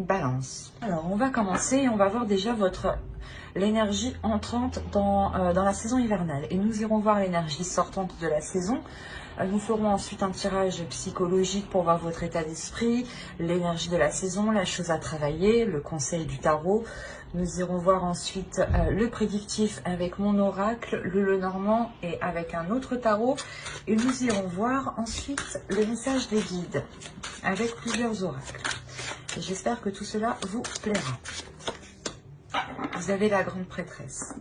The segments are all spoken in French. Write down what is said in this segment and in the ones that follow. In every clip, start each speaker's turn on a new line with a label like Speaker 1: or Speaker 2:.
Speaker 1: Balance. Alors, on va commencer et on va voir déjà l'énergie entrante dans la saison hivernale. Et nous irons voir l'énergie sortante de la saison. Nous ferons ensuite un tirage psychologique pour voir votre état d'esprit, l'énergie de la saison, la chose à travailler, le conseil du tarot. Nous irons voir ensuite le prédictif avec mon oracle, le Lenormand et avec un autre tarot. Et nous irons voir ensuite le message des guides avec plusieurs oracles. J'espère que tout cela vous plaira. Vous avez la grande prêtresse.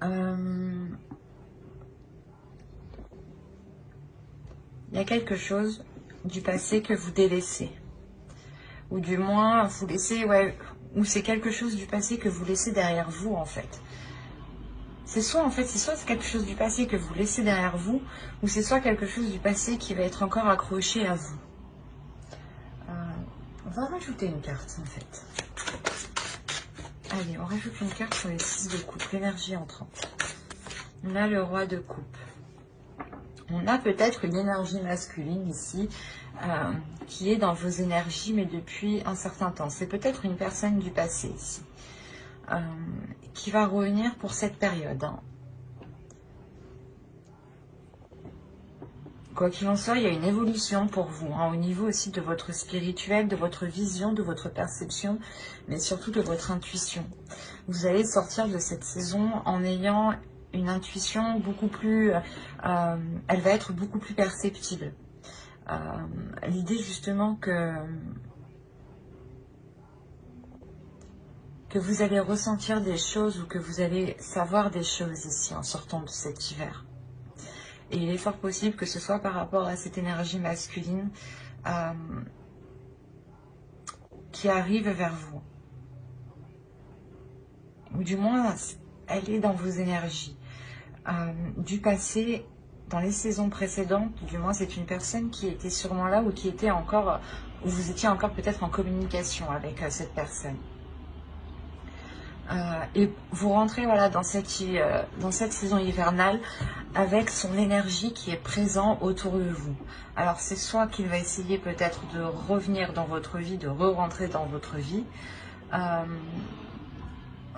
Speaker 1: Il y a quelque chose du passé que vous délaissez. Ou du moins, vous laissez, ouais, ou c'est quelque chose du passé que vous laissez derrière vous, en fait. C'est soit quelque chose du passé que vous laissez derrière vous, ou c'est soit quelque chose du passé qui va être encore accroché à vous. On va rajouter une carte, en fait. Allez, on rajoute une carte sur les 6 de coupe, l'énergie entrante. On a le roi de coupe. On a peut-être une énergie masculine ici, qui est dans vos énergies, mais depuis un certain temps. C'est peut-être une personne du passé ici, qui va revenir pour cette période. Quoi qu'il en soit, il y a une évolution pour vous, au niveau aussi de votre spirituel, de votre vision, de votre perception, mais surtout de votre intuition. Vous allez sortir de cette saison en ayant une intuition beaucoup plus... elle va être beaucoup plus perceptible. L'idée justement que vous allez ressentir des choses ou que vous allez savoir des choses ici en sortant de cet hiver. Et il est fort possible que ce soit par rapport à cette énergie masculine qui arrive vers vous. Ou du moins, elle est dans vos énergies. Du passé, dans les saisons précédentes, du moins c'est une personne qui était sûrement là ou qui était encore, ou vous étiez encore peut-être en communication avec cette personne. Et vous rentrez voilà, dans cette saison hivernale avec son énergie qui est présente autour de vous. Alors c'est soit qu'il va essayer peut-être de revenir dans votre vie, de re-rentrer dans votre vie,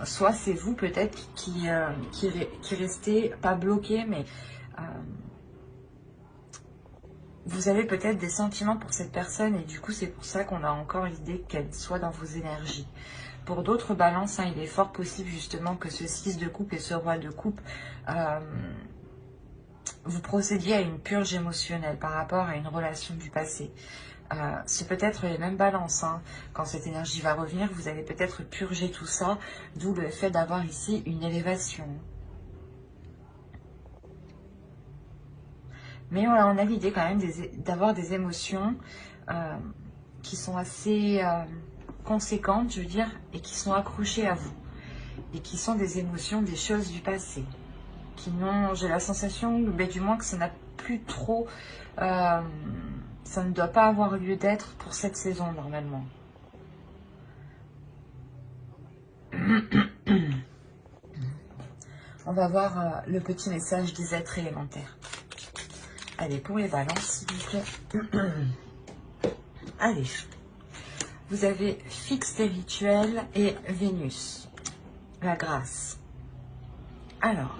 Speaker 1: soit c'est vous peut-être qui restez pas bloqué, mais vous avez peut-être des sentiments pour cette personne et du coup c'est pour ça qu'on a encore l'idée qu'elle soit dans vos énergies. Pour d'autres balances, il est fort possible justement que ce 6 de coupe et ce roi de coupe, vous procédiez à une purge émotionnelle par rapport à une relation du passé. C'est peut-être les mêmes balances. Quand cette énergie va revenir, vous allez peut-être purger tout ça, d'où le fait d'avoir ici une élévation. Mais voilà, on a l'idée quand même d'avoir des émotions qui sont assez... conséquentes, je veux dire, et qui sont accrochées à vous, et qui sont des émotions, des choses du passé, qui n'ont, j'ai la sensation, mais du moins que ça n'a plus trop, ça ne doit pas avoir lieu d'être pour cette saison normalement. On va voir le petit message des êtres élémentaires. Allez, pour les balances, s'il vous plaît. Allez. Vous avez fixe des rituels et Vénus, la grâce. Alors,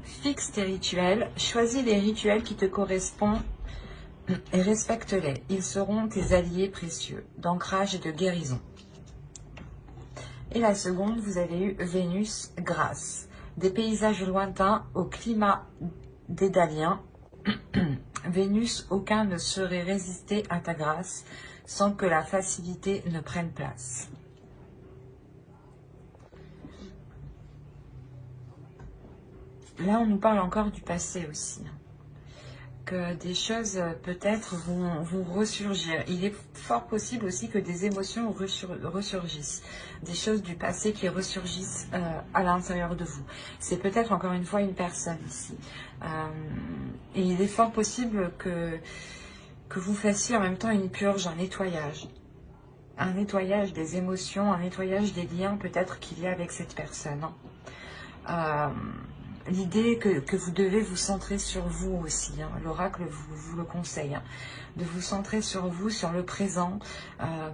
Speaker 1: fixe tes rituels, choisis les rituels qui te correspondent et respecte-les. Ils seront tes alliés précieux d'ancrage et de guérison. Et la seconde, vous avez eu Vénus, grâce. Des paysages lointains au climat dédalien. Vénus, aucun ne saurait résister à ta grâce sans que la facilité ne prenne place. Là, on nous parle encore du passé aussi. Que des choses peut-être vont ressurgir. Il est fort possible aussi que des émotions ressurgissent. Des choses du passé qui ressurgissent à l'intérieur de vous. C'est peut-être encore une fois une personne ici. Et il est fort possible que vous fassiez en même temps une purge, un nettoyage. Un nettoyage des émotions, un nettoyage des liens peut-être qu'il y a avec cette personne. l'idée que vous devez vous centrer sur vous aussi. Hein. L'oracle vous le conseille. Hein, de vous centrer sur vous, sur le présent,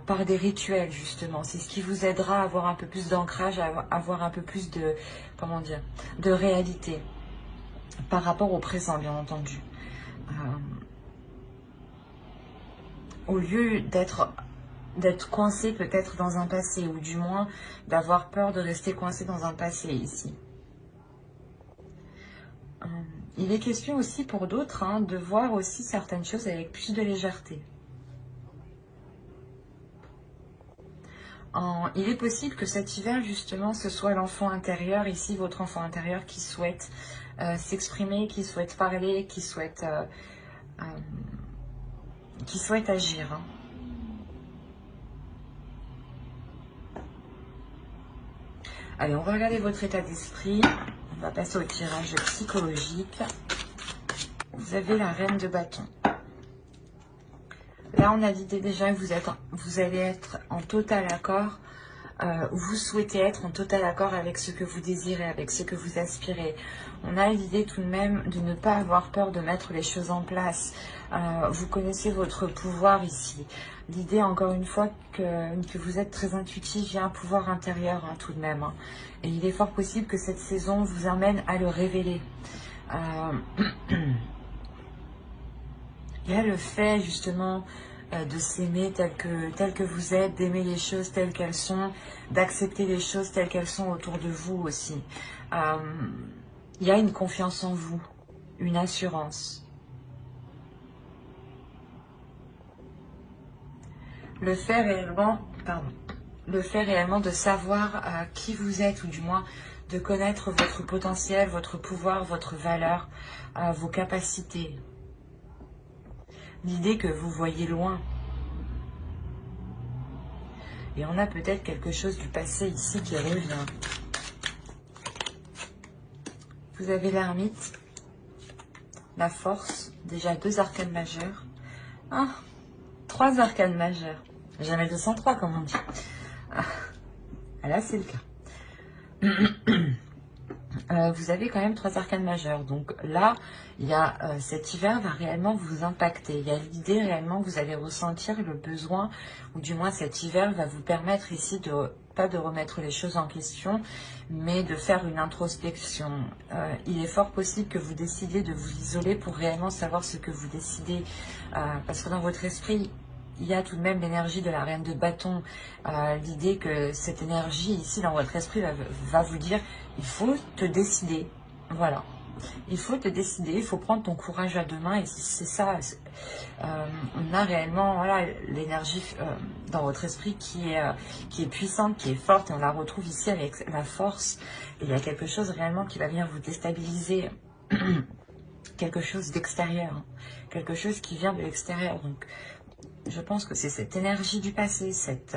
Speaker 1: par des rituels justement. C'est ce qui vous aidera à avoir un peu plus d'ancrage, à avoir un peu plus de, comment dire, de réalité par rapport au présent, bien entendu. Au lieu d'être coincé peut-être dans un passé, ou du moins d'avoir peur de rester coincé dans un passé ici. Il est question aussi pour d'autres hein, de voir aussi certaines choses avec plus de légèreté. Il est possible que cet hiver, justement, ce soit l'enfant intérieur, ici, votre enfant intérieur qui souhaite s'exprimer, qui souhaite parler, qui souhaite agir. Hein. Allez, on va regarder votre état d'esprit. On va passer au tirage psychologique. Vous avez la reine de bâton. Là, on a l'idée déjà que vous allez être en total accord. Vous souhaitez être en total accord avec ce que vous désirez, avec ce que vous aspirez. On a l'idée tout de même de ne pas avoir peur de mettre les choses en place. Vous connaissez votre pouvoir ici. L'idée, encore une fois, que vous êtes très intuitif, il y a un pouvoir intérieur hein, tout de même. Hein. Et il est fort possible que cette saison vous amène à le révéler. Il y a le fait justement de s'aimer tel que vous êtes, d'aimer les choses telles qu'elles sont, d'accepter les choses telles qu'elles sont autour de vous aussi. Il y a une confiance en vous, une assurance. Le fait réellement de savoir qui vous êtes, ou du moins de connaître votre potentiel, votre pouvoir, votre valeur, vos capacités. L'idée que vous voyez loin. Et on a peut-être quelque chose du passé ici qui revient. Vous avez l'ermite, la force, déjà 2 arcanes majeures. 3 arcanes majeures. Jamais 203 comme on dit. Là c'est le cas. Vous avez quand même 3 arcanes majeures. Donc là, il y a cet hiver va réellement vous impacter. Il y a l'idée réellement que vous allez ressentir le besoin, ou du moins cet hiver va vous permettre ici pas de remettre les choses en question, mais de faire une introspection. Il est fort possible que vous décidiez de vous isoler pour réellement savoir ce que vous décidez. Parce que dans votre esprit, il y a tout de même l'énergie de la reine de bâton. L'idée que cette énergie ici dans votre esprit va vous dire, il faut te décider. Voilà. Il faut te décider, il faut prendre ton courage à 2 mains. Et c'est ça. On a réellement voilà, l'énergie dans votre esprit qui est puissante, qui est forte. Et on la retrouve ici avec la force. Et il y a quelque chose réellement qui va venir vous déstabiliser. Quelque chose d'extérieur. Quelque chose qui vient de l'extérieur. Donc, je pense que c'est cette énergie du passé, cette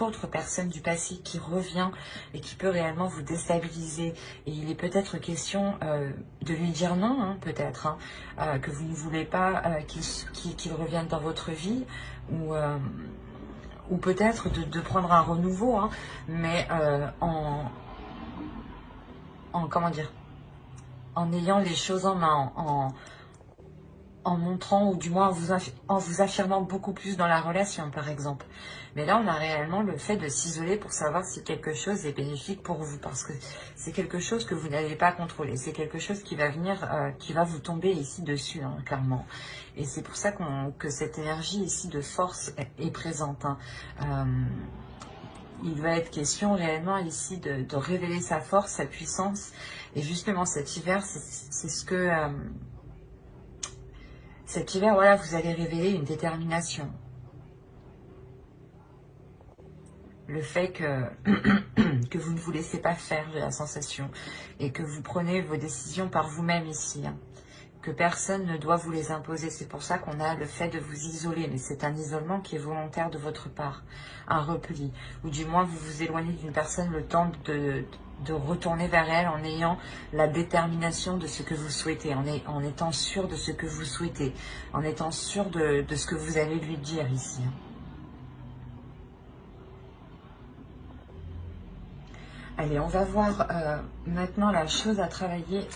Speaker 1: autre personne du passé qui revient et qui peut réellement vous déstabiliser. Et il est peut-être question de lui dire non, hein, peut-être, hein, que vous ne voulez pas qu'il revienne dans votre vie, ou peut-être de prendre un renouveau, hein, mais comment dire, en ayant les choses en main, en montrant, ou du moins en vous affirmant beaucoup plus dans la relation, par exemple. Mais là, on a réellement le fait de s'isoler pour savoir si quelque chose est bénéfique pour vous, parce que c'est quelque chose que vous n'allez pas contrôler. C'est quelque chose qui va venir, qui va vous tomber ici dessus, hein, clairement. Et c'est pour ça que cette énergie ici de force est présente. Hein. Il va être question réellement ici de révéler sa force, sa puissance. Et justement, cet hiver, c'est ce que... cet hiver, voilà, vous allez révéler une détermination. Le fait que vous ne vous laissez pas faire, j'ai la sensation, et que vous prenez vos décisions par vous-même ici, hein, que personne ne doit vous les imposer. C'est pour ça qu'on a le fait de vous isoler, mais c'est un isolement qui est volontaire de votre part, un repli, ou du moins vous vous éloignez d'une personne le temps de retourner vers elle en ayant la détermination de ce que vous souhaitez, en étant sûr de ce que vous souhaitez, en étant sûr de ce que vous allez lui dire ici. Allez, on va voir maintenant la chose à travailler.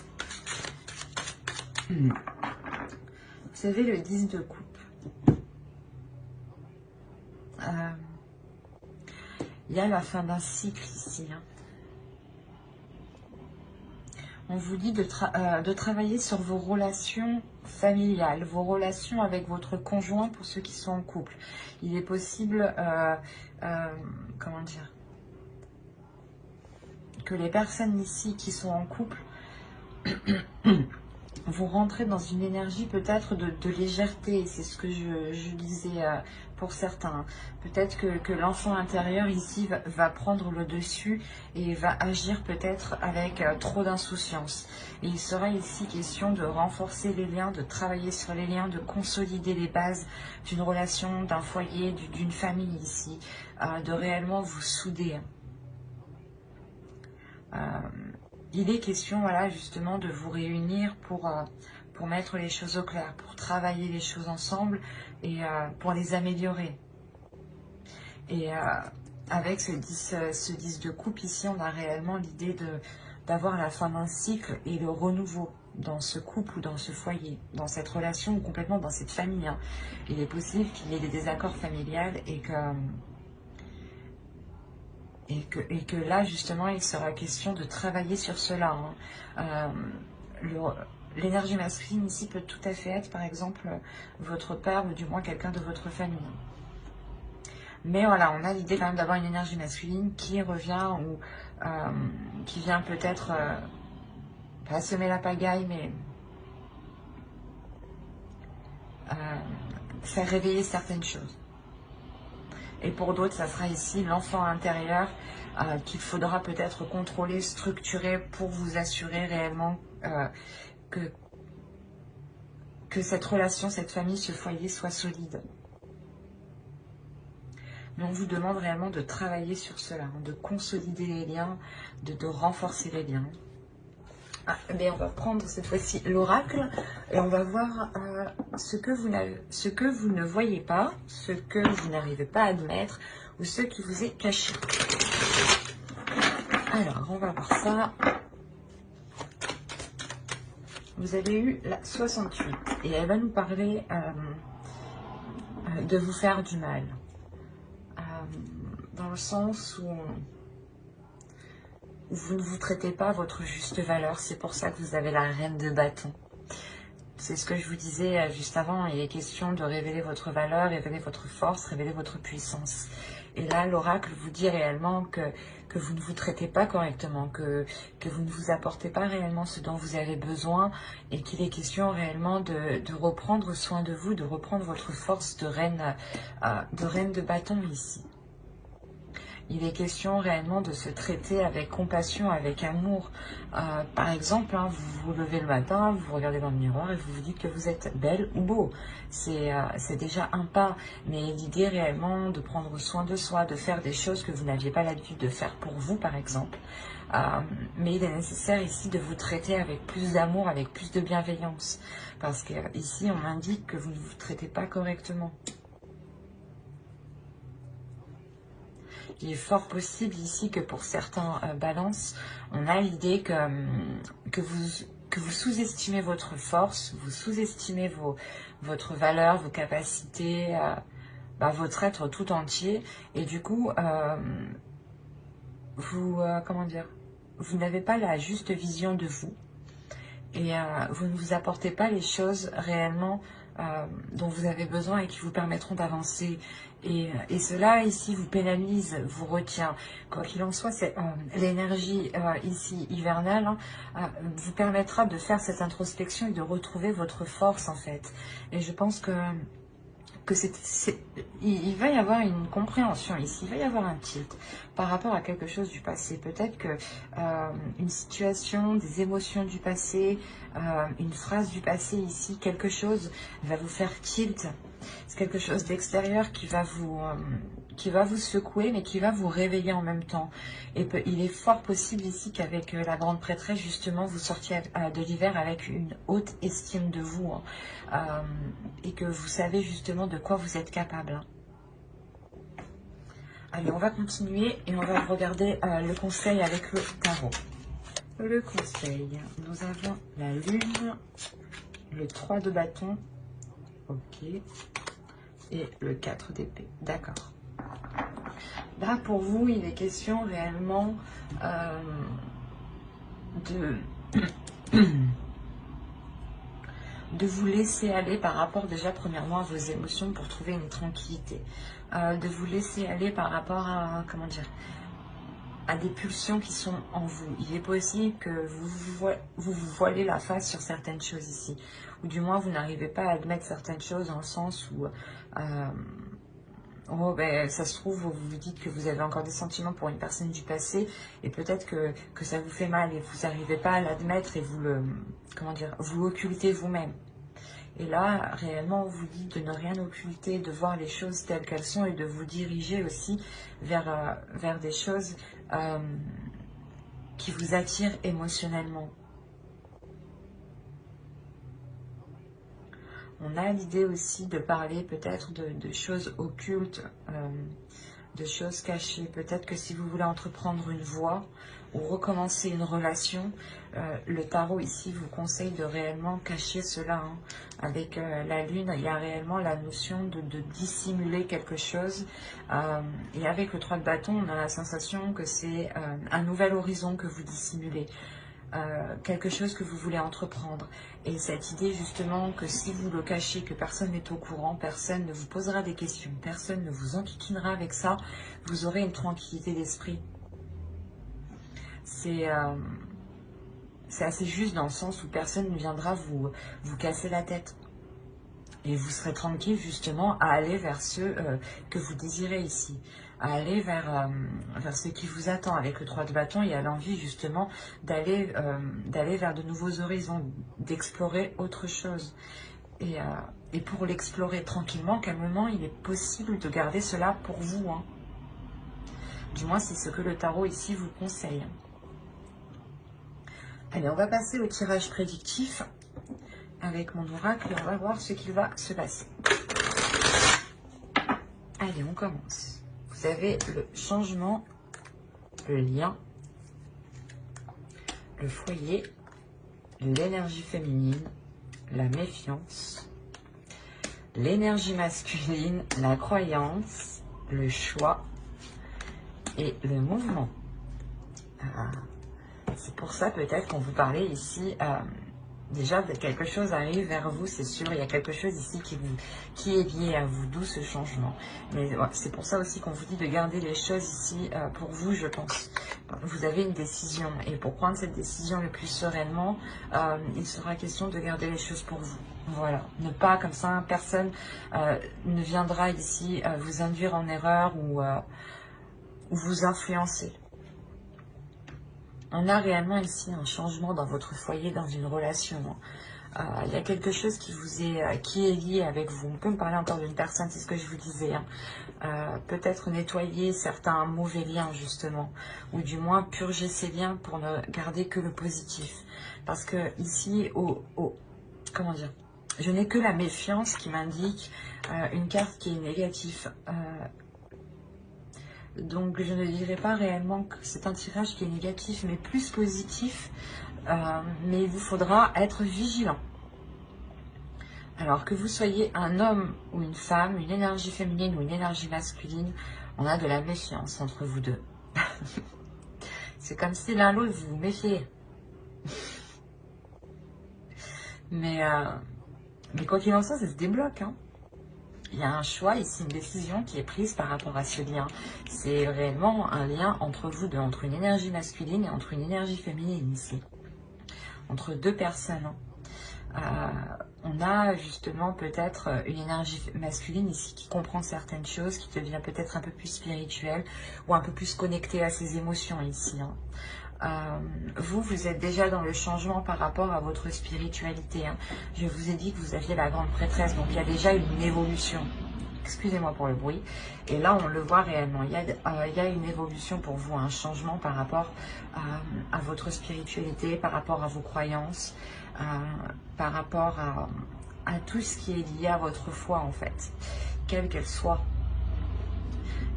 Speaker 1: Vous savez, le 10 de coupe. Il y a la fin d'un cycle ici. Hein. On vous dit de travailler sur vos relations familiales, vos relations avec votre conjoint pour ceux qui sont en couple. Il est possible, comment dire, que les personnes ici qui sont en couple vont rentrer dans une énergie peut-être de légèreté. C'est ce que je disais pour certains. Peut-être que l'enfant intérieur ici va prendre le dessus et va agir peut-être avec trop d'insouciance. Et il sera ici question de renforcer les liens, de travailler sur les liens, de consolider les bases d'une relation, d'un foyer, d'une famille ici, de réellement vous souder. Il est question, voilà, justement, de vous réunir pour mettre les choses au clair, pour travailler les choses ensemble et pour les améliorer. Et avec ce 10 de coupe ici, on a réellement l'idée d'avoir la fin d'un cycle et le renouveau dans ce couple ou dans ce foyer, dans cette relation ou complètement dans cette famille. Hein. Il est possible qu'il y ait des désaccords familiales et que là, justement, il sera question de travailler sur cela. Hein. L'énergie masculine ici peut tout à fait être, par exemple, votre père ou du moins quelqu'un de votre famille. Mais voilà, on a l'idée quand même d'avoir une énergie masculine qui revient ou qui vient peut-être, pas semer la pagaille, mais faire réveiller certaines choses. Et pour d'autres, ça sera ici l'enfant intérieur qu'il faudra peut-être contrôler, structurer pour vous assurer réellement que cette relation, cette famille, ce foyer soit solide. Mais on vous demande réellement de travailler sur cela, hein, de consolider les liens, de renforcer les liens. Mais on va prendre cette fois-ci l'oracle et on va voir ce que vous ne voyez pas, ce que vous n'arrivez pas à admettre ou ce qui vous est caché. Alors, on va voir ça. Vous avez eu la 68 et elle va nous parler de vous faire du mal. Dans le sens où vous ne vous traitez pas à votre juste valeur. C'est pour ça que vous avez la reine de bâton. C'est ce que je vous disais juste avant. Il est question de révéler votre valeur, révéler votre force, révéler votre puissance. Et là, l'oracle vous dit réellement que vous ne vous traitez pas correctement, que vous ne vous apportez pas réellement ce dont vous avez besoin et qu'il est question réellement de reprendre soin de vous, de reprendre votre force de reine de bâton ici. Il est question réellement de se traiter avec compassion, avec amour. Par exemple, hein, vous vous levez le matin, vous vous regardez dans le miroir et vous vous dites que vous êtes belle ou beau. C'est déjà un pas. Mais l'idée réellement de prendre soin de soi, de faire des choses que vous n'aviez pas l'habitude de faire pour vous, par exemple. Mais il est nécessaire ici de vous traiter avec plus d'amour, avec plus de bienveillance. Parce que ici, on m'indique que vous ne vous traitez pas correctement. Il est fort possible ici que pour certains balances, on a l'idée que vous sous-estimez votre force, vous sous-estimez votre valeur, vos capacités, votre être tout entier. Et du coup, comment dire, vous n'avez pas la juste vision de vous. Et vous ne vous apportez pas les choses réellement dont vous avez besoin et qui vous permettront d'avancer. Et cela ici vous pénalise, vous retient. Quoi qu'il en soit, l'énergie ici hivernale vous permettra de faire cette introspection et de retrouver votre force en fait. Et je pense que il va y avoir une compréhension ici, il va y avoir un tilt par rapport à quelque chose du passé. Peut-être que une situation, des émotions du passé, une phrase du passé ici, quelque chose va vous faire tilt. C'est quelque chose d'extérieur qui va vous secouer, mais qui va vous réveiller en même temps. Et il est fort possible ici qu'avec la grande prêtresse, justement, vous sortiez de l'hiver avec une haute estime de vous. Et que vous savez justement de quoi vous êtes capable. Allez, on va continuer et on va regarder le conseil avec le tarot. Le conseil, nous avons la lune, le 3 de bâton, ok, et le 4 d'épée, d'accord. Là, pour vous, il est question réellement de vous laisser aller par rapport déjà premièrement à vos émotions pour trouver une tranquillité. De vous laisser aller par rapport à, comment dire, à des pulsions qui sont en vous. Il est possible que vous voilez la face sur certaines choses ici. Ou du moins, vous n'arrivez pas à admettre certaines choses dans le sens où... oh, ben, ça se trouve, vous vous dites que vous avez encore des sentiments pour une personne du passé et peut-être que ça vous fait mal et vous n'arrivez pas à l'admettre et vous le... Comment dire, vous l'occultez vous-même. Et là, réellement, on vous dit de ne rien occulter, de voir les choses telles qu'elles sont et de vous diriger aussi vers des choses qui vous attirent émotionnellement. On a l'idée aussi de parler peut-être de choses occultes, de choses cachées. Peut-être que si vous voulez entreprendre une voie ou recommencer une relation, le tarot ici vous conseille de réellement cacher cela. Hein. Avec la lune, il y a réellement la notion de dissimuler quelque chose. Et avec le 3 de bâton, on a la sensation que c'est un nouvel horizon que vous dissimulez. Quelque chose que vous voulez entreprendre. Et cette idée justement que si vous le cachez, que personne n'est au courant, personne ne vous posera des questions, personne ne vous enquiquinera avec ça, vous aurez une tranquillité d'esprit. C'est assez juste dans le sens où personne ne viendra vous casser la tête. Et vous serez tranquille justement à aller vers ce que vous désirez ici. À aller vers ce qui vous attend. Avec le 3 de bâton, il y a l'envie justement d'aller vers de nouveaux horizons, d'explorer autre chose. Et pour l'explorer tranquillement, calmement, il est possible de garder cela pour vous. Hein. Du moins, c'est ce que le tarot ici vous conseille. Allez, on va passer au tirage prédictif avec mon oracle et on va voir ce qu'il va se passer. Allez, on commence. Vous avez le changement, le lien, le foyer, l'énergie féminine, la méfiance, l'énergie masculine, la croyance, le choix et le mouvement. C'est pour ça peut-être qu'on vous parlait ici, déjà quelque chose arrive vers vous, c'est sûr, il y a quelque chose ici qui est lié à vous, d'où ce changement. Mais ouais, c'est pour ça aussi qu'on vous dit de garder les choses ici pour vous, je pense. Vous avez une décision et pour prendre cette décision le plus sereinement, il sera question de garder les choses pour vous. Voilà, ne pas comme ça, personne ne viendra ici vous induire en erreur ou vous influencer. On a réellement ici un changement dans votre foyer, dans une relation. Il y a quelque chose qui est lié avec vous. On peut me parler encore d'une personne, c'est ce que je vous disais. Hein. Peut-être nettoyer certains mauvais liens, justement. Ou du moins purger ces liens pour ne garder que le positif. Parce que ici, comment dire, je n'ai que la méfiance qui m'indique une carte qui est négative. Donc je ne dirais pas réellement que c'est un tirage qui est négatif, mais plus positif. Mais il vous faudra être vigilant. Alors que vous soyez un homme ou une femme, une énergie féminine ou une énergie masculine, on a de la méfiance entre vous deux. C'est comme si l'un l'autre vous vous méfiez. Mais quoi qu'il en soit, ça se débloque. Hein. Il y a un choix ici, une décision qui est prise par rapport à ce lien. C'est réellement un lien entre vous deux, entre une énergie masculine et entre une énergie féminine ici. Entre deux personnes. On a justement peut-être une énergie masculine ici qui comprend certaines choses, qui devient peut-être un peu plus spirituelle ou un peu plus connectée à ses émotions ici. Hein. Vous êtes déjà dans le changement par rapport à votre spiritualité. Hein. Je vous ai dit que vous aviez la grande prêtresse, donc il y a déjà une évolution. Excusez-moi pour le bruit. Et là, on le voit réellement. Il y a une évolution pour vous, un changement par rapport à votre spiritualité, par rapport à vos croyances, par rapport à tout ce qui est lié à votre foi, en fait, quelle qu'elle soit.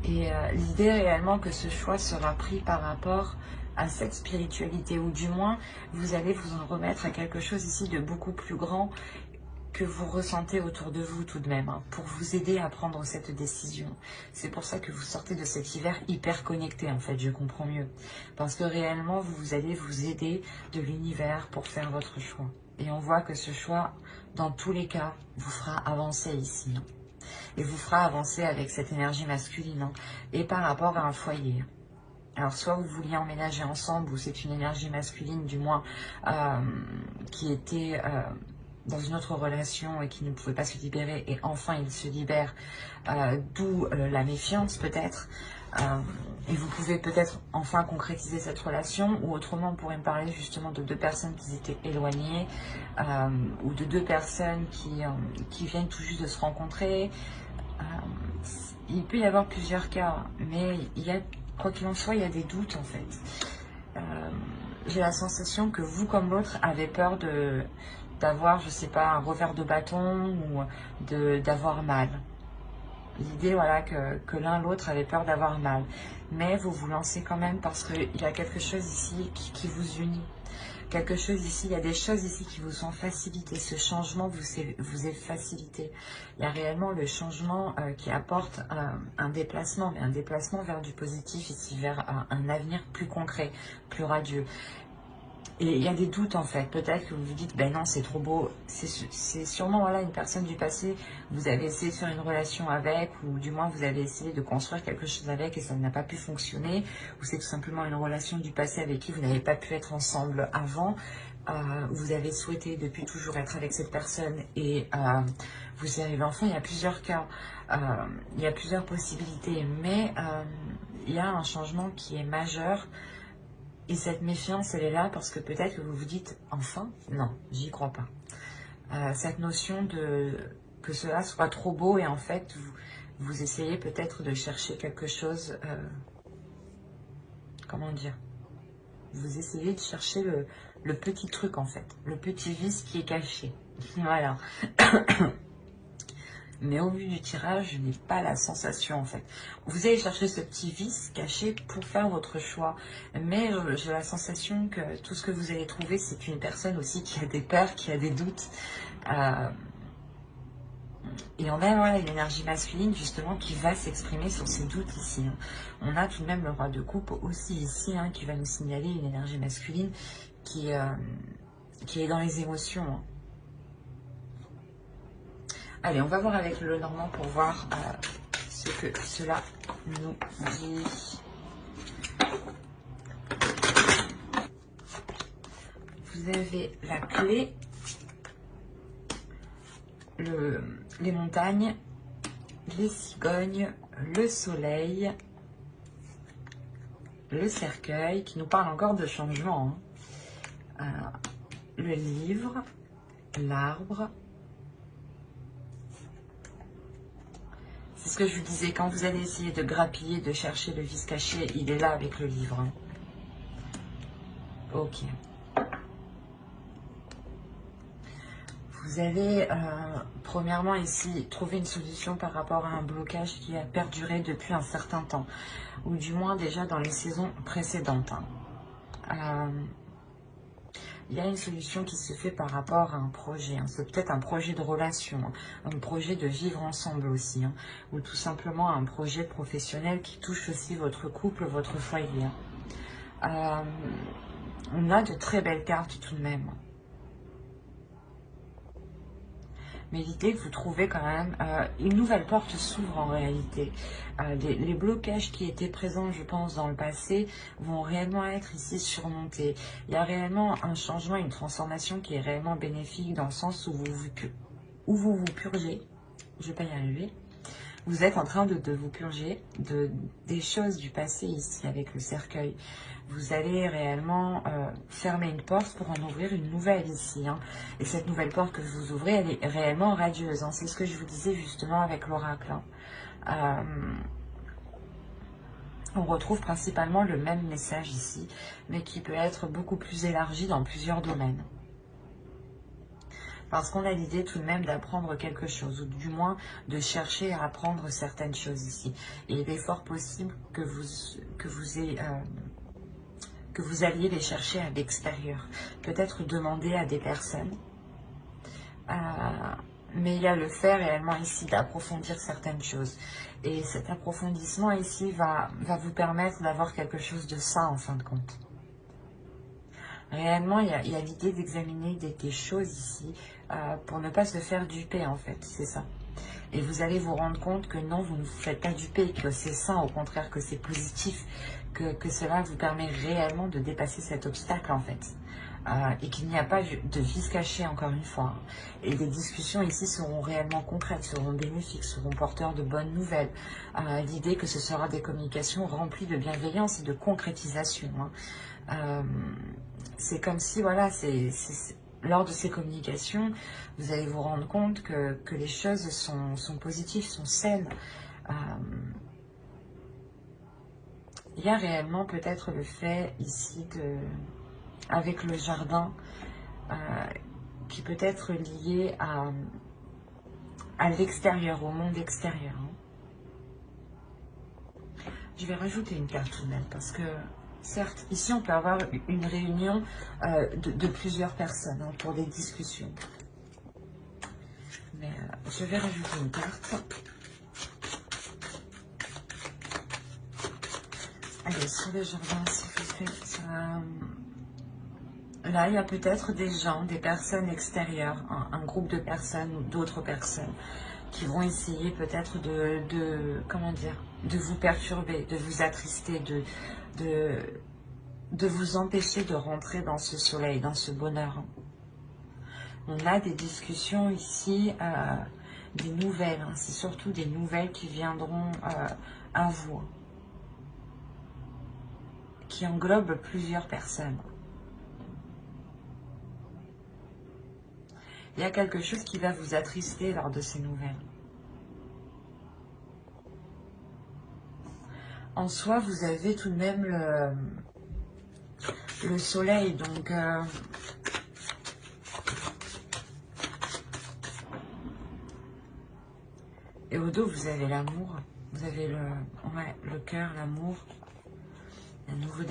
Speaker 1: Et l'idée réellement que ce choix sera pris par rapport à cette spiritualité, ou du moins vous allez vous en remettre à quelque chose ici de beaucoup plus grand que vous ressentez autour de vous tout de même, hein, pour vous aider à prendre cette décision. C'est pour ça que vous sortez de cet hiver hyper connecté, en fait, je comprends mieux. Parce que réellement, vous allez vous aider de l'univers pour faire votre choix. Et on voit que ce choix, dans tous les cas, vous fera avancer ici. Hein, et vous fera avancer avec cette énergie masculine, hein, et par rapport à un foyer. Alors, soit vous vouliez emménager ensemble, ou c'est une énergie masculine, du moins, qui était dans une autre relation et qui ne pouvait pas se libérer, et enfin il se libère, d'où la méfiance peut-être. Et vous pouvez peut-être enfin concrétiser cette relation, ou autrement on pourrait me parler justement de deux personnes qui étaient éloignées, ou de deux personnes qui viennent tout juste de se rencontrer. Il peut y avoir plusieurs cas, mais il y a, quoi qu'il en soit, il y a des doutes en fait. J'ai la sensation que vous comme l'autre avez peur d'avoir, je sais pas, un revers de bâton, ou d'avoir mal. L'idée, voilà, que l'un l'autre avait peur d'avoir mal. Mais vous vous lancez quand même parce qu'il y a quelque chose ici qui vous unit. Quelque chose ici, il y a des choses ici qui vous sont facilitées. Ce changement vous est facilité. Il y a réellement le changement qui apporte un déplacement, mais un déplacement vers du positif ici, vers un avenir plus concret, plus radieux. Et il y a des doutes en fait, peut-être que vous vous dites, ben non c'est trop beau, c'est sûrement voilà, une personne du passé, vous avez essayé de faire une relation avec, ou du moins vous avez essayé de construire quelque chose avec et ça n'a pas pu fonctionner, ou c'est tout simplement une relation du passé avec qui vous n'avez pas pu être ensemble avant, vous avez souhaité depuis toujours être avec cette personne et vous y arrivez enfin. Il y a plusieurs cas, il y a plusieurs possibilités, mais il y a un changement qui est majeur. Et cette méfiance, elle est là parce que peut-être que vous vous dites, enfin, non, j'y crois pas. Cette notion que cela soit trop beau, et en fait, vous essayez peut-être de chercher quelque chose, comment dire, vous essayez de chercher le petit truc en fait, le petit vice qui est caché. Voilà. Mais au vu du tirage, je n'ai pas la sensation en fait. Vous allez chercher ce petit vice caché pour faire votre choix. Mais j'ai la sensation que tout ce que vous allez trouver, c'est une personne aussi qui a des peurs, qui a des doutes. Et on a voilà, une énergie masculine justement qui va s'exprimer sur ces doutes ici. Hein. On a tout de même le roi de coupe aussi ici, hein, qui va nous signaler une énergie masculine qui est dans les émotions. Hein. Allez, on va voir avec le Normand pour voir ce que cela nous dit. Vous avez la clé, les montagnes, les cigognes, le soleil, le cercueil, qui nous parle encore de changement. Hein. Le livre, l'arbre. C'est ce que je vous disais, quand vous allez essayer de grappiller, de chercher le vice caché, il est là avec le livre. Hein. Ok. Vous allez, premièrement ici, trouver une solution par rapport à un blocage qui a perduré depuis un certain temps, ou du moins déjà dans les saisons précédentes. Hein. Il y a une solution qui se fait par rapport à un projet. Hein. C'est peut-être un projet de relation, hein. Un projet de vivre ensemble aussi, hein. Ou tout simplement un projet professionnel qui touche aussi votre couple, votre foyer. Hein. On a de très belles cartes tout de même. Mais l'idée que vous trouvez quand même, une nouvelle porte s'ouvre en réalité. Les blocages qui étaient présents, je pense, dans le passé, vont réellement être ici surmontés. Il y a réellement un changement, une transformation qui est réellement bénéfique dans le sens où vous vous purgez. Je ne vais pas y arriver. Vous êtes en train de vous purger des choses du passé ici avec le cercueil. Vous allez réellement fermer une porte pour en ouvrir une nouvelle ici. Hein. Et cette nouvelle porte que vous ouvrez, elle est réellement radieuse. Hein. C'est ce que je vous disais justement avec l'oracle. Hein. On retrouve principalement le même message ici, mais qui peut être beaucoup plus élargi dans plusieurs domaines. Parce qu'on a l'idée tout de même d'apprendre quelque chose, ou du moins de chercher à apprendre certaines choses ici. Et il est fort possible que vous alliez les chercher à l'extérieur. Peut-être demander à des personnes. Mais il y a le fait réellement ici d'approfondir certaines choses. Et cet approfondissement ici va vous permettre d'avoir quelque chose de sain en fin de compte. Réellement, il y a l'idée d'examiner des choses ici pour ne pas se faire duper en fait, c'est ça. Et vous allez vous rendre compte que non, vous ne vous faites pas duper, que c'est sain, au contraire que c'est positif, que cela vous permet réellement de dépasser cet obstacle en fait. Et qu'il n'y a pas de vice caché encore une fois. Et les discussions ici seront réellement concrètes, seront bénéfiques, seront porteurs de bonnes nouvelles. L'idée que ce sera des communications remplies de bienveillance et de concrétisation. C'est comme si, voilà, lors de ces communications, vous allez vous rendre compte que les choses sont positives, sont saines. Il y a réellement peut-être le fait ici avec le jardin qui peut être lié à l'extérieur, au monde extérieur. Je vais rajouter une carte tout de même parce que certes, ici on peut avoir une réunion de plusieurs personnes pour des discussions. Mais je vais rajouter une carte. Allez, sur le jardin, s'il vous plaît. Là, il y a peut-être des gens, des personnes extérieures, un groupe de personnes ou d'autres personnes qui vont essayer peut-être comment dire, de vous perturber, de vous attrister, de vous empêcher de rentrer dans ce soleil, dans ce bonheur. On a des discussions ici, des nouvelles, c'est surtout des nouvelles qui viendront à vous, qui englobent plusieurs personnes. Il y a quelque chose qui va vous attrister lors de ces nouvelles. En soi, vous avez tout de même le soleil, donc et au dos, vous avez l'amour, vous avez le cœur, l'amour, un nouveau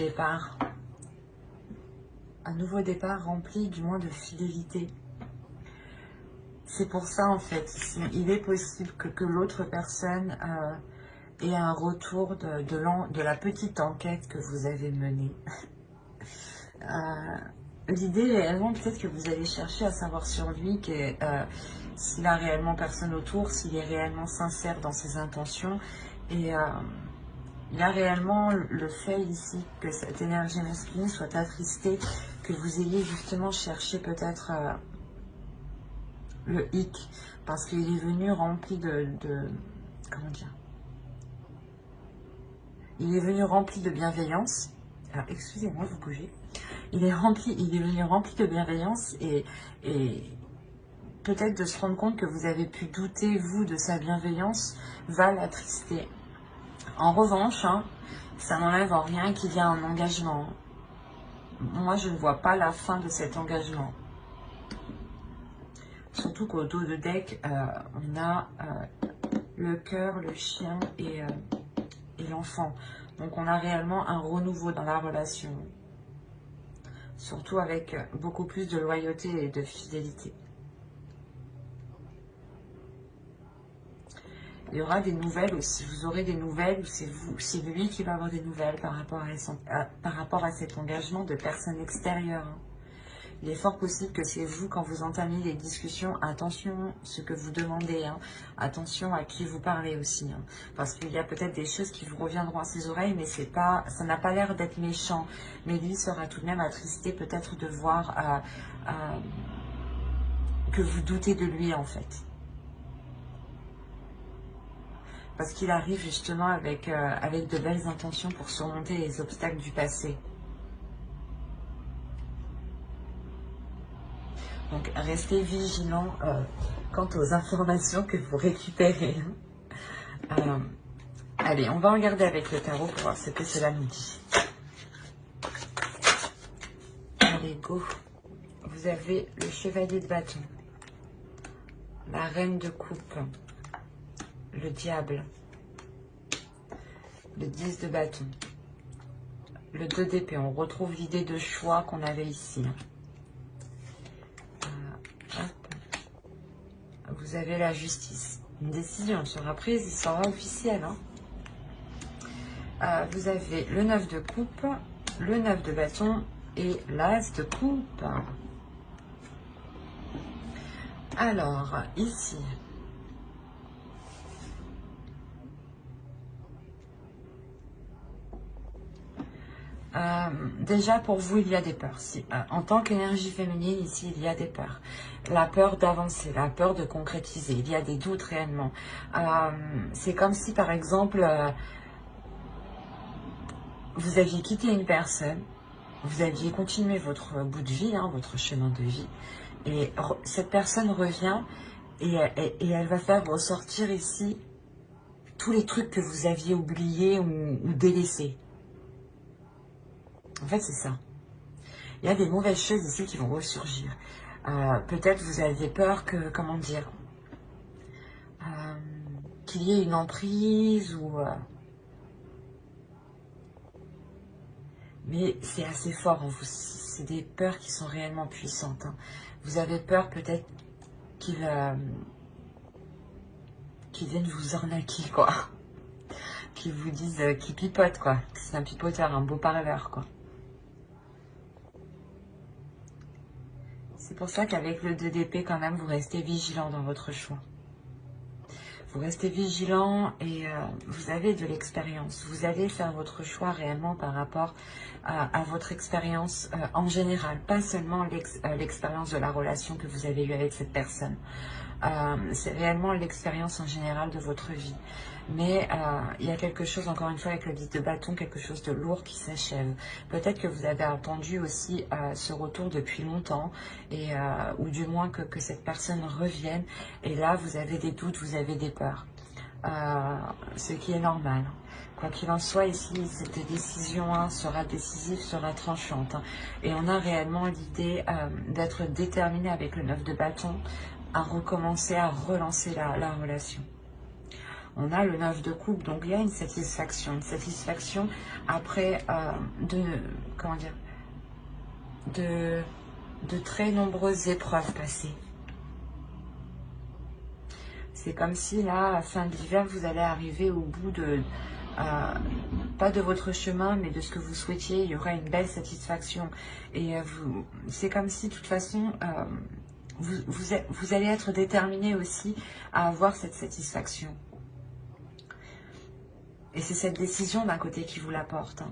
Speaker 1: départ rempli du moins de fidélité. C'est pour ça, en fait, il est possible que l'autre personne ait un retour de la petite enquête que vous avez menée. L'idée, réellement, peut-être que vous allez chercher à savoir sur lui s'il a réellement personne autour, s'il est réellement sincère dans ses intentions. Et il y a réellement le fait ici que cette énergie masculine soit attristée, que vous ayez justement cherché peut-être... le hic, parce qu'il est venu rempli comment dire, il est venu rempli de bienveillance. Alors excusez-moi, vous bougez. Il est venu rempli de bienveillance et peut-être de se rendre compte que vous avez pu douter, vous, de sa bienveillance, va l'attrister. En revanche, ça n'enlève en rien qu'il y a un engagement. Moi, je ne vois pas la fin de cet engagement. Surtout qu'au dos de deck, on a le cœur, le chien et l'enfant. Donc on a réellement un renouveau dans la relation. Surtout avec beaucoup plus de loyauté et de fidélité. Il y aura des nouvelles aussi. Vous aurez des nouvelles ou c'est lui qui va avoir des nouvelles par rapport à cet engagement de personnes extérieures. Il est fort possible que c'est vous, quand vous entamez les discussions, attention ce que vous demandez, attention à qui vous parlez aussi, parce qu'il y a peut-être des choses qui vous reviendront à ses oreilles, mais ça n'a pas l'air d'être méchant, mais lui sera tout de même attristé peut-être de voir que vous doutez de lui en fait. Parce qu'il arrive justement avec de belles intentions pour surmonter les obstacles du passé. Donc, restez vigilants quant aux informations que vous récupérez. Allez, on va regarder avec le tarot pour voir ce que cela nous dit. Allez, go. Vous avez le chevalier de bâton. la reine de coupe, le diable, le 10 de bâton, le 2 d'épée. On retrouve l'idée de choix qu'on avait ici. Vous avez la justice. Une décision sera prise, il sera officiel. Vous avez le 9 de coupe, le 9 de bâton et l'as de coupe. Alors, ici, déjà pour vous, il y a des peurs. Si, en tant qu'énergie féminine, ici, il y a des peurs. La peur d'avancer, la peur de concrétiser. Il y a des doutes réellement. C'est comme si, par exemple, vous aviez quitté une personne, vous aviez continué votre bout de vie, votre chemin de vie, et cette personne revient et elle va faire ressortir ici tous les trucs que vous aviez oubliés ou délaissés. En fait, c'est ça. Il y a des mauvaises choses ici qui vont ressurgir. Peut-être vous avez peur que, comment dire, qu'il y ait une emprise ou... mais c'est assez fort en vous. C'est des peurs qui sont réellement puissantes. Vous avez peur peut-être qu'ils viennent vous arnaquer, quoi. Qu'ils vous disent, qu'ils pipotent, quoi. C'est un pipoteur, un beau parleur, quoi. C'est pour ça qu'avec le 2 d'épée, quand même, vous restez vigilant dans votre choix. Vous restez vigilant et vous avez de l'expérience. Vous allez faire votre choix réellement par rapport à votre expérience en général. Pas seulement l'expérience de la relation que vous avez eue avec cette personne. C'est réellement l'expérience en général de votre vie. Mais il y a quelque chose, encore une fois, avec le 10 de bâton, quelque chose de lourd qui s'achève. Peut-être que vous avez attendu aussi ce retour depuis longtemps, et, ou du moins que cette personne revienne. Et là, vous avez des doutes, vous avez des peurs. Ce qui est normal. Quoi qu'il en soit, ici, cette décision sera décisive, sera tranchante. Et on a réellement l'idée d'être déterminé avec le 9 de bâton à recommencer, à relancer la relation. On a le 9 de coupe, donc il y a une satisfaction après comment dire, de très nombreuses épreuves passées. C'est comme si là, à la fin de l'hiver, vous allez arriver au bout de, pas de votre chemin, mais de ce que vous souhaitiez. Il y aura une belle satisfaction. Et c'est comme si, de toute façon, vous allez être déterminé aussi à avoir cette satisfaction. Et c'est cette décision d'un côté qui vous l'apporte.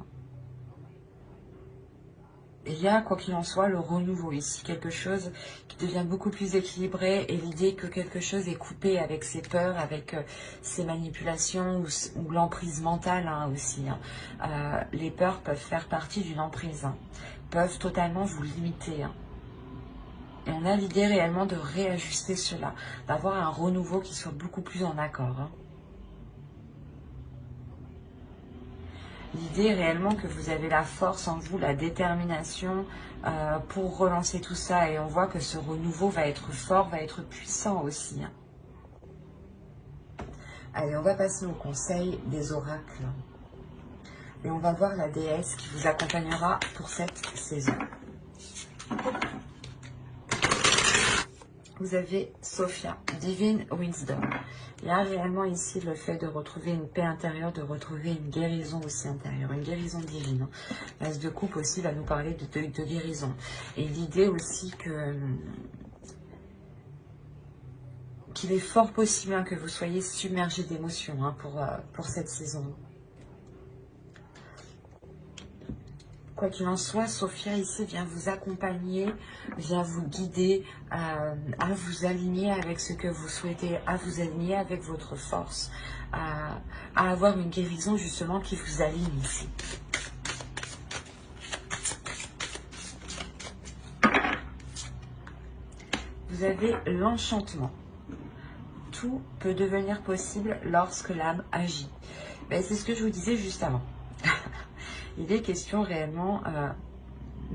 Speaker 1: Et il y a, quoi qu'il en soit, le renouveau ici. Quelque chose qui devient beaucoup plus équilibré. Et l'idée que quelque chose est coupé avec ses peurs, avec ses manipulations ou l'emprise mentale aussi. Les peurs peuvent faire partie d'une emprise. Peuvent totalement vous limiter. Et on a l'idée réellement de réajuster cela. D'avoir un renouveau qui soit beaucoup plus en accord. L'idée réellement que vous avez la force en vous, la détermination pour relancer tout ça. Et on voit que ce renouveau va être fort, va être puissant aussi. Allez, on va passer au conseil des oracles. Et on va voir la déesse qui vous accompagnera pour cette saison. Vous avez Sophia, Divine Wisdom. Il y a réellement ici le fait de retrouver une paix intérieure, de retrouver une guérison aussi intérieure, une guérison divine. L'As de coupe aussi va nous parler de guérison. Et l'idée aussi qu'il est fort possible que vous soyez submergé d'émotions pour cette saison. Quoi qu'il en soit, Sophia ici vient vous accompagner, vient vous guider à vous aligner avec ce que vous souhaitez, à vous aligner avec votre force, à avoir une guérison justement qui vous aligne ici. Vous avez l'enchantement. Tout peut devenir possible lorsque l'âme agit. C'est ce que je vous disais juste avant. Il est question réellement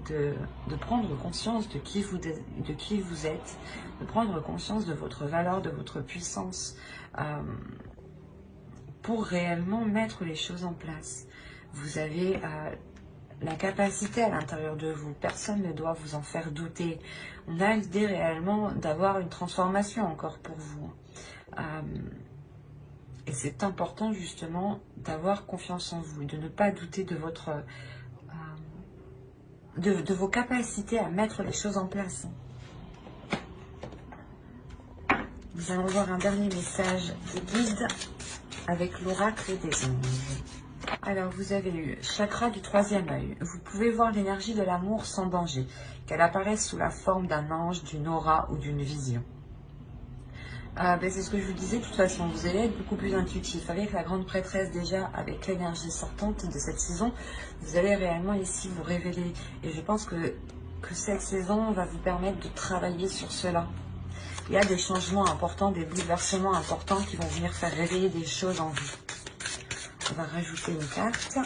Speaker 1: de prendre conscience de qui vous êtes, de prendre conscience de votre valeur, de votre puissance, pour réellement mettre les choses en place. Vous avez la capacité à l'intérieur de vous, personne ne doit vous en faire douter. On a l'idée réellement d'avoir une transformation encore pour vous. Et c'est important justement d'avoir confiance en vous, de ne pas douter de votre de vos capacités à mettre les choses en place. Nous allons voir un dernier message de guide avec l'oracle des anges. Alors, vous avez eu chakra du troisième œil. Vous pouvez voir l'énergie de l'amour sans danger, qu'elle apparaisse sous la forme d'un ange, d'une aura ou d'une vision. C'est ce que je vous disais, de toute façon, vous allez être beaucoup plus intuitif. Avec la grande prêtresse déjà, avec l'énergie sortante de cette saison, vous allez réellement ici vous révéler. Et je pense que cette saison va vous permettre de travailler sur cela. Il y a des changements importants, des bouleversements importants qui vont venir faire réveiller des choses en vous. On va rajouter une carte.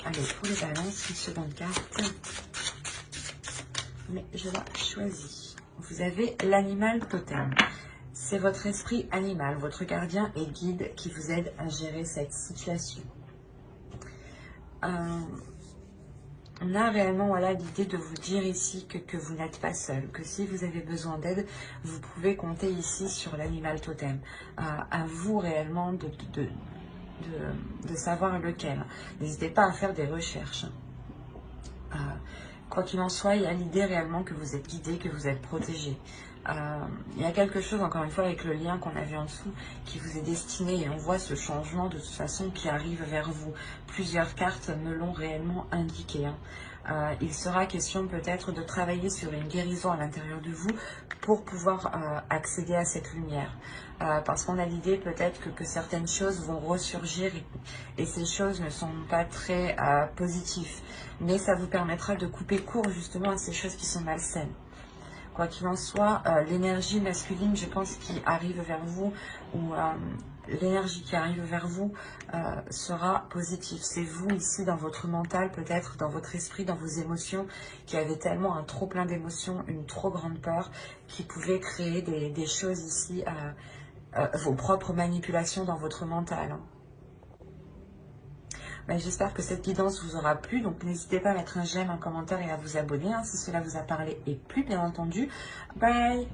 Speaker 1: Allez, pour les balances, une seconde carte. Mais je la choisis. Vous avez l'animal totem. C'est votre esprit animal, votre gardien et guide qui vous aide à gérer cette situation. On a réellement l'idée de vous dire ici que vous n'êtes pas seul, que si vous avez besoin d'aide, vous pouvez compter ici sur l'animal totem. À vous réellement de savoir lequel. N'hésitez pas à faire des recherches. Quoi qu'il en soit, il y a l'idée réellement que vous êtes guidé, que vous êtes protégé. Il y a quelque chose, encore une fois, avec le lien qu'on a vu en dessous, qui vous est destiné. Et on voit ce changement de toute façon qui arrive vers vous. Plusieurs cartes me l'ont réellement indiqué. Il sera question peut-être de travailler sur une guérison à l'intérieur de vous pour pouvoir accéder à cette lumière. Parce qu'on a l'idée peut-être que certaines choses vont ressurgir et ces choses ne sont pas très positives. Mais ça vous permettra de couper court justement à ces choses qui sont malsaines. Quoi qu'il en soit, l'énergie masculine, je pense, qui arrive vers vous, ou l'énergie qui arrive vers vous sera positive. C'est vous ici dans votre mental, peut-être dans votre esprit, dans vos émotions, qui avez tellement un trop plein d'émotions, une trop grande peur, qui pouvait créer des choses ici, vos propres manipulations dans votre mental. J'espère que cette guidance vous aura plu, donc n'hésitez pas à mettre un j'aime, un commentaire et à vous abonner si cela vous a parlé et plu, bien entendu. Bye!